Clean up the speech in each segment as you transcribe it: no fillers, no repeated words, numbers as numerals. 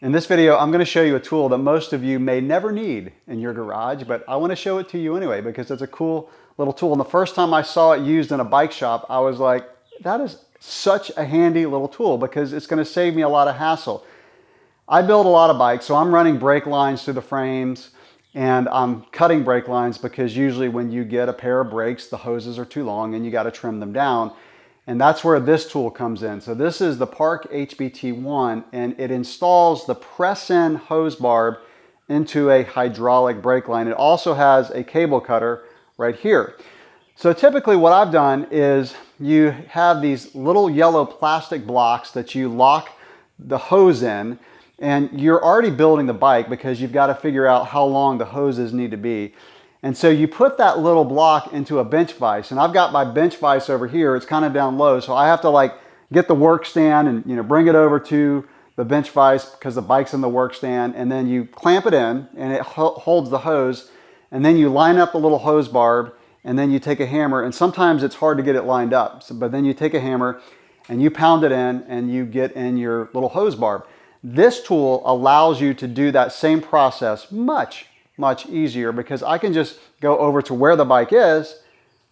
In this video, I'm going to show you a tool that most of you may never need in your garage, but I want to show it to you anyway because it's a cool little tool. And the first time I saw it used in a bike shop, I was like, that is such a handy little tool because it's going to save me a lot of hassle. I build a lot of bikes, so I'm running brake lines through the frames and I'm cutting brake lines because usually when you get a pair of brakes, the hoses are too long and you got to trim them down. And that's where this tool comes in. So this is the Park HBT1 and it installs the press-in hose barb into a hydraulic brake line. It also has a cable cutter right here. So typically what I've done is you have these little yellow plastic blocks that you lock the hose in, and you're already building the bike because you've got to figure out how long the hoses need to be. And so you put that little block into a bench vise, and I've got my bench vise over here. It's kind of down low, so I have to like get the work stand and bring it over to the bench vise because the bike's in the work stand, and then you clamp it in and it holds the hose, and then you line up the little hose barb, and then you take a hammer, and sometimes it's hard to get it lined up, but then you take a hammer and you pound it in and you get in your little hose barb. This tool allows you to do that same process much easier because I can just go over to where the bike is,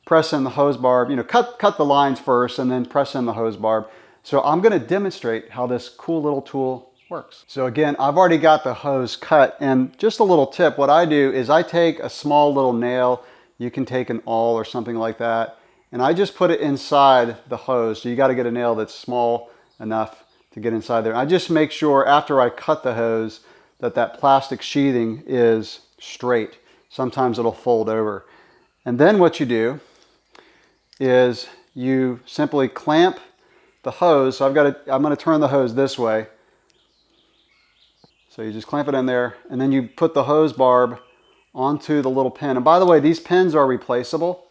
press in the hose barb, cut the lines first and then press in the hose barb. So I'm going to demonstrate how this cool little tool works. So again, I've already got the hose cut, and just a little tip, what I do is I take a small little nail, you can take an awl or something like that, and I just put it inside the hose. So you got to get a nail that's small enough to get inside there. I just make sure after I cut the hose that plastic sheathing is straight. Sometimes it'll fold over. And then what you do is you simply clamp the hose. So I'm going to turn the hose this way. So you just clamp it in there, and then you put the hose barb onto the little pin. And by the way, these pins are replaceable.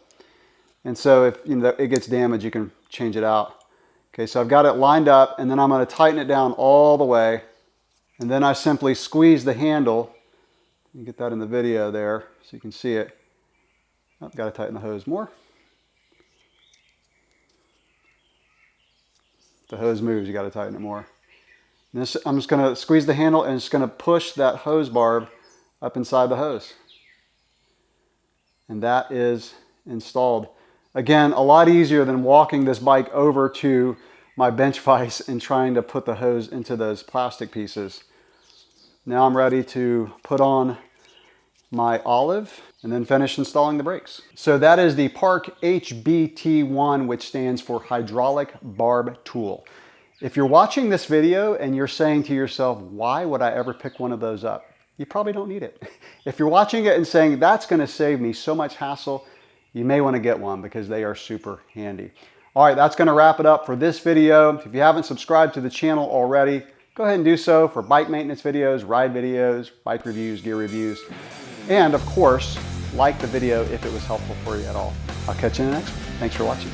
And so if it gets damaged, you can change it out. Okay, so I've got it lined up, and then I'm going to tighten it down all the way. And then I simply squeeze the handle. You get that in the video there so you can see it. I've got to tighten the hose more. The hose moves, you got to tighten it more. And I'm just going to squeeze the handle and it's going to push that hose barb up inside the hose. And that is installed. Again, a lot easier than walking this bike over to my bench vise and trying to put the hose into those plastic pieces. Now I'm ready to put on my olive and then finish installing the brakes. So that is the Park HBT1, which stands for Hydraulic Barb Tool. If you're watching this video and you're saying to yourself, why would I ever pick one of those up? You probably don't need it. If you're watching it and saying, that's going to save me so much hassle, you may want to get one because they are super handy. All right, that's going to wrap it up for this video. If you haven't subscribed to the channel already, go ahead and do so for bike maintenance videos, ride videos, bike reviews, gear reviews. And of course, like the video if it was helpful for you at all. I'll catch you in the next one. Thanks for watching.